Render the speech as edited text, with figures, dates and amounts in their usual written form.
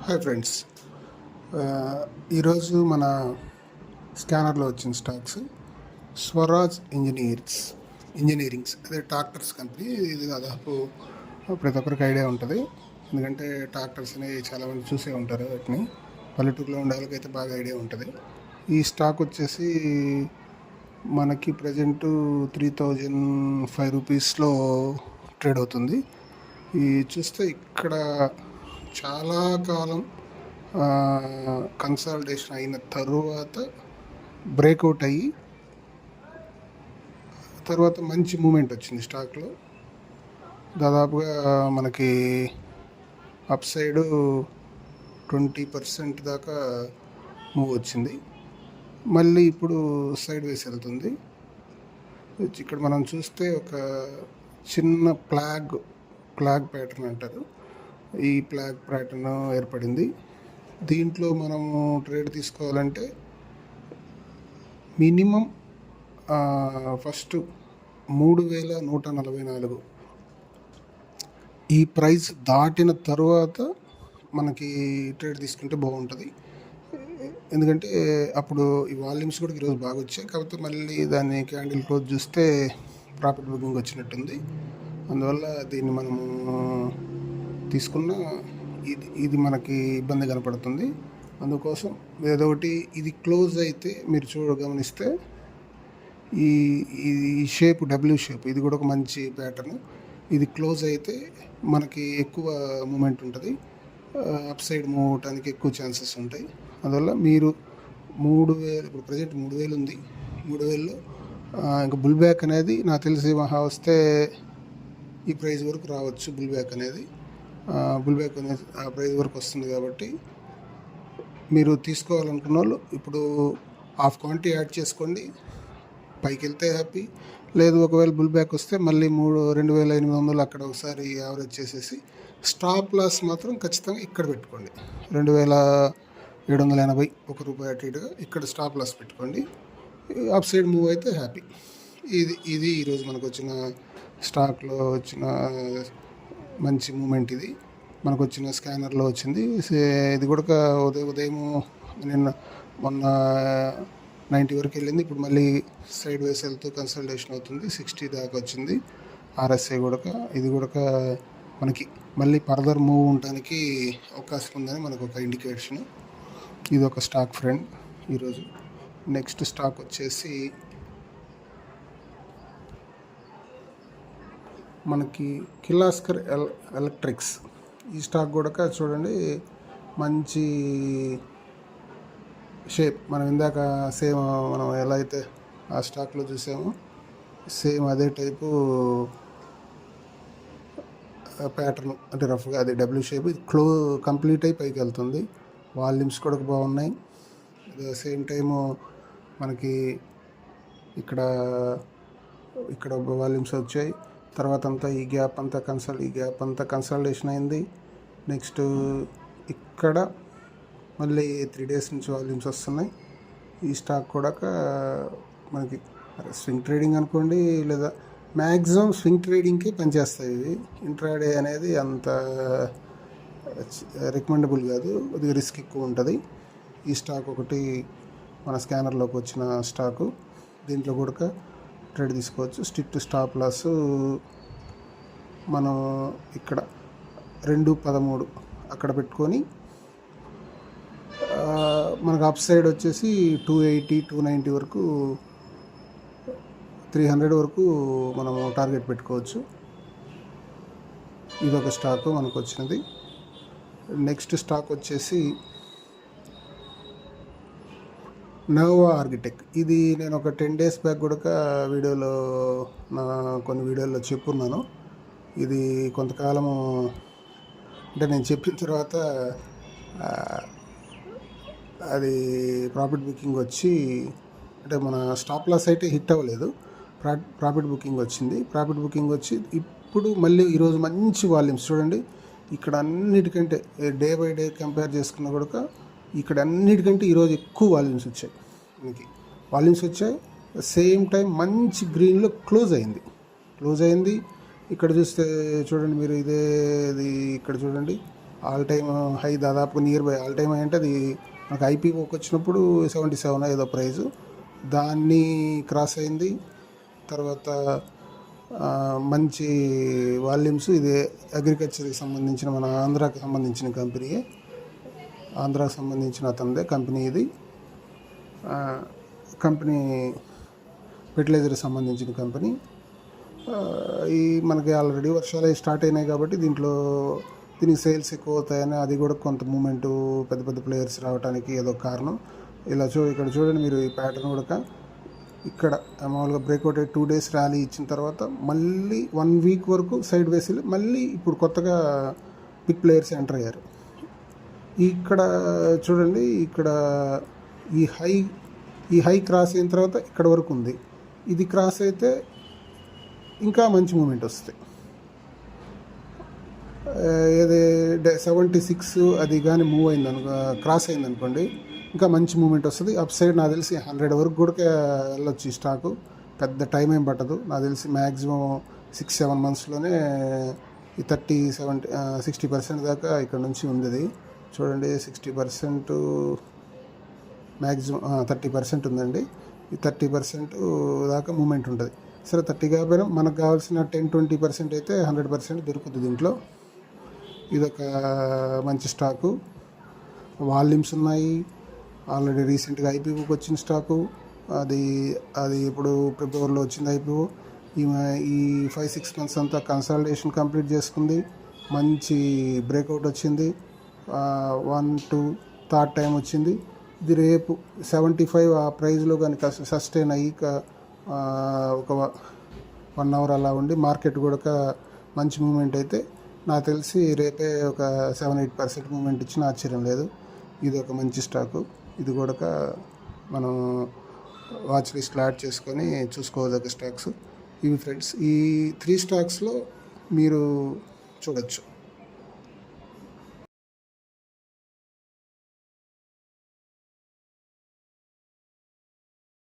Hi friends. ఈరోజు మన స్కానర్లో వచ్చిన స్టాక్స్ స్వరాజ్ ఇంజనీరింగ్స్ అదే ట్రాక్టర్స్ కంపెనీ. ఇది దాదాపు ప్రతి ఒక్కరికి ఐడియా ఉంటుంది, ఎందుకంటే ట్రాక్టర్స్ని చాలామంది చూసే ఉంటారు. వాటిని పల్లెటూరులో ఉండే వాళ్ళకైతే బాగా ఐడియా ఉంటుంది. ఈ స్టాక్ వచ్చేసి మనకి ప్రజెంట్ 3005 రూపీస్లో ట్రేడ్ అవుతుంది. ఈ చూస్తే ఇక్కడ చాలా కాలం కన్సాలిడేషన్ అయిన తరువాత బ్రేక్అవుట్ అయ్యి తర్వాత మంచి మూమెంట్ వచ్చింది స్టాక్లో. దాదాపుగా మనకి అప్ సైడ్ 20% దాకా మూవ్ వచ్చింది. మళ్ళీ ఇప్పుడు సైడ్ వేసి వెళ్తుంది. ఇక్కడ మనం చూస్తే ఒక చిన్న ఫ్లాగ్ ప్యాటర్న్ అంటారు, ఈ ఫ్లాగ్ ప్యాటర్న్ ఏర్పడింది. దీంట్లో మనము ట్రేడ్ తీసుకోవాలంటే మినిమం ఫస్ట్ 3144 ఈ ప్రైస్ దాటిన తర్వాత మనకి ట్రేడ్ తీసుకుంటే బాగుంటుంది. ఎందుకంటే అప్పుడు ఈ వాల్యూమ్స్ కూడా ఈరోజు బాగా వచ్చాయి, కాకపోతే మళ్ళీ దాన్ని క్యాండిల్ క్లోజ్ చూస్తే ప్రాఫిట్ బుకింగ్ వచ్చినట్టుంది. అందువల్ల దీన్ని మనము తీసుకున్న ఇది మనకి ఇబ్బంది కనపడుతుంది. అందుకోసం ఏదో ఒకటి ఇది క్లోజ్ అయితే మీరు గమనిస్తే ఈ షేప్ డబ్ల్యూ షేప్, ఇది కూడా ఒక మంచి ప్యాటర్న్. ఇది క్లోజ్ అయితే మనకి ఎక్కువ మూమెంట్ ఉంటుంది, అప్ సైడ్ మూవ్ అవడానికి ఎక్కువ ఛాన్సెస్ ఉంటాయి. అందువల్ల మీరు 3000 ఇప్పుడు ప్రజెంట్ 3000 ఉంది. 3000లో ఇంకా బుల్ బ్యాక్ అనేది నాకు తెలిసి మహా వస్తే ఈ ప్రైస్ వరకు రావచ్చు. బుల్ బ్యాక్ అనేది ఆ ప్రైస్ వరకు వస్తుంది. కాబట్టి మీరు తీసుకోవాలనుకున్న వాళ్ళు ఇప్పుడు హాఫ్ క్వాంటిటీ యాడ్ చేసుకోండి, పైకి వెళ్తే హ్యాపీ. లేదు ఒకవేళ బుల్ బ్యాక్ వస్తే మళ్ళీ 2800 అక్కడ ఒకసారి యావరేజ్ చేసేసి స్టాప్ లాస్ మాత్రం ఖచ్చితంగా ఇక్కడ పెట్టుకోండి. 2780 ₹1 అటు ఇటుగా ఇక్కడ స్టాప్ లాస్ పెట్టుకోండి. అప్ సైడ్ మూవ్ అయితే హ్యాపీ. ఇది ఈరోజు మనకు వచ్చిన స్టాక్లో వచ్చిన మంచి మూమెంట్. ఇది మనకు వచ్చిన స్కానర్లో వచ్చింది. ఇది కూడా ఉదయం మొన్న 90 వరకు వెళ్ళింది, ఇప్పుడు మళ్ళీ సైడ్ వేస్ వెళ్తూ కన్సల్టేషన్ అవుతుంది. 60 దాకా వచ్చింది. RSI కూడా ఇది కూడా మనకి మళ్ళీ ఫర్దర్ మూవ్ ఉండడానికి అవకాశం ఉందని మనకు ఒక ఇండికేషన్. ఇది ఒక స్టాక్ ఫ్రెండ్ ఈరోజు. నెక్స్ట్ స్టాక్ వచ్చేసి మనకి కిర్లోస్కర్ ఎలక్ట్రిక్స్. ఈ స్టాక్ కూడా చూడండి మంచి షేప్. మనం ఇందాక సేమ్ మనం ఎలా అయితే ఆ స్టాక్లో చూసామో సేమ్ అదే టైపు ప్యాటర్న్, అంటే రఫ్గా అది డబ్ల్యూ షేప్. ఇది కంప్లీట్ అయి పైకి వెళ్తుంది. వాల్యూమ్స్ కూడా బాగున్నాయి. సేమ్ టైము మనకి ఇక్కడ వాల్యూమ్స్ వచ్చాయి. తర్వాత అంతా ఈ గ్యాప్ అంతా కన్సల్టేషన్ అయింది. నెక్స్ట్ ఇక్కడ మళ్ళీ 3 days నుంచి వాల్యూమ్స్ వస్తున్నాయి. ఈ స్టాక్ కూడా మనకి స్వింగ్ ట్రేడింగ్ అనుకోండి, లేదా మ్యాక్సిమం స్వింగ్ ట్రేడింగ్కి పనిచేస్తాయి ఇవి. ఇంట్రాడే అనేది అంత రికమెండబుల్ కాదు, కొద్దిగా రిస్క్ ఎక్కువ ఉంటుంది. ఈ స్టాక్ ఒకటి మన స్కానర్లోకి వచ్చిన స్టాకు. దీంట్లో కూడా ట్రేడ్ తీసుకోవచ్చు. స్ట్రిక్ట్ స్టాప్ లాస్ మనం ఇక్కడ 213 అక్కడ పెట్టుకొని మనకు అప్ సైడ్ వచ్చేసి 280 290 వరకు 300 వరకు మనము టార్గెట్ పెట్టుకోవచ్చు. ఇదొక స్టాకు మనకు వచ్చినది. నెక్స్ట్ స్టాక్ వచ్చేసి నోవా ఆర్కిటెక్. ఇది నేను ఒక 10 days బ్యాక్ కూడా కొన్ని వీడియోల్లో చెప్పున్నాను. ఇది కొంతకాలము అంటే నేను చెప్పిన తర్వాత అది ప్రాఫిట్ బుకింగ్ వచ్చి, అంటే మన స్టాప్ లాస్ అయితే హిట్ అవ్వలేదు, ప్రాఫిట్ బుకింగ్ వచ్చింది. ప్రాఫిట్ బుకింగ్ వచ్చి ఇప్పుడు మళ్ళీ ఈరోజు మంచి వాల్యూమ్స్ చూడండి. ఇక్కడ అన్నిటికంటే డే బై డే కంపేర్ చేసుకున్న కూడా ఇక్కడ అన్నిటికంటే ఈరోజు ఎక్కువ వాల్యూమ్స్ వచ్చాయి. మనకి వాల్యూమ్స్ వచ్చాయి. సేమ్ టైం మంచి గ్రీన్లో క్లోజ్ అయింది. ఇక్కడ చూస్తే చూడండి మీరు, ఇక్కడ చూడండి ఆల్ టైమ్ హై దాదాపు near by all time high అంటే అది మనకు ఐపీఓకి వచ్చినప్పుడు 77 ఏదో ప్రైజు, దాన్ని క్రాస్ అయింది. తర్వాత మంచి వాల్యూమ్స్. ఇది అగ్రికల్చర్కి సంబంధించిన మన ఆంధ్రాకి సంబంధించిన కంపెనీయే, ఆంధ్రాకి సంబంధించిన అతనిదే కంపెనీ ఇది. కంపెనీ ఫెర్టిలైజర్కి సంబంధించిన కంపెనీ. ఈ మనకి ఆల్రెడీ వర్షాలు స్టార్ట్ అయినాయి కాబట్టి దీనికి సేల్స్ ఎక్కువ అవుతాయని, అది కూడా కొంత మూమెంటు, పెద్ద పెద్ద ప్లేయర్స్ రావడానికి ఏదో కారణం. ఇక్కడ చూడండి మీరు, ఈ ప్యాటర్న్ కూడా ఇక్కడ మామూలుగా బ్రేక్అవుట్ 2 days ర్యాలీ ఇచ్చిన తర్వాత మళ్ళీ 1 week వరకు సైడ్ వేసి మళ్ళీ ఇప్పుడు కొత్తగా బిగ్ ప్లేయర్స్ ఎంటర్ అయ్యారు. ఇక్కడ చూడండి, ఇక్కడ ఈ హై క్రాస్ అయిన తర్వాత ఇక్కడ వరకు ఉంది. ఇది క్రాస్ అయితే ఇంకా మంచి మూమెంట్ వస్తుంది. ఏది 76 అది కానీ మూవ్ అయింది క్రాస్ అయింది అనుకోండి, ఇంకా మంచి మూమెంట్ వస్తుంది. అప్ సైడ్ నాకు తెలిసి 100 వరకు కూడా వెళ్ళొచ్చు ఈ స్టాకు. పెద్ద టైం ఏం పట్టదు నాకు తెలిసి. మ్యాక్సిమం 6-7 monthsలోనే ఈ 60% దాకా ఇక్కడ నుంచి ఉంది. చూడండి 60%, మ్యాక్సిమం 30% ఉందండి. ఈ 30% దాకా మూమెంట్ ఉంటుంది. సరే 30 కాకపోయినా మనకు కావాల్సిన 10-20% అయితే 100% దొరుకుతుంది దీంట్లో. ఇదొక మంచి స్టాకు. వాల్యూమ్స్ ఉన్నాయి. ఆల్రెడీ రీసెంట్గా ఐపీఓకి వచ్చిన స్టాకు. అది ఇప్పుడు ఫిబ్రవరిలో వచ్చింది ఐపీఓ. ఈ 5-6 months అంతా కన్సాలిడేషన్ కంప్లీట్ చేసుకుంది. మంచి బ్రేక్అవుట్ వచ్చింది. 1-2 థర్డ్ టైం వచ్చింది. ఇది రేపు 75 ఆ ప్రైజ్లో కనుక సస్టైన్ అయ్యి ఒక 1 hour అలా ఉండి మార్కెట్ కూడా మంచి మూమెంట్ అయితే నాకు తెలిసి రేపే ఒక 7-8% మూమెంట్ ఇచ్చిన ఆశ్చర్యం లేదు. ఇది ఒక మంచి స్టాకు. ఇది కూడా మనం వాచ్ లిస్ట్లో యాడ్ చేసుకొని చూసుకోదగ్గ స్టాక్స్ ఇవి ఫ్రెండ్స్. ఈ 3 స్టాక్స్లో మీరు చూడొచ్చు.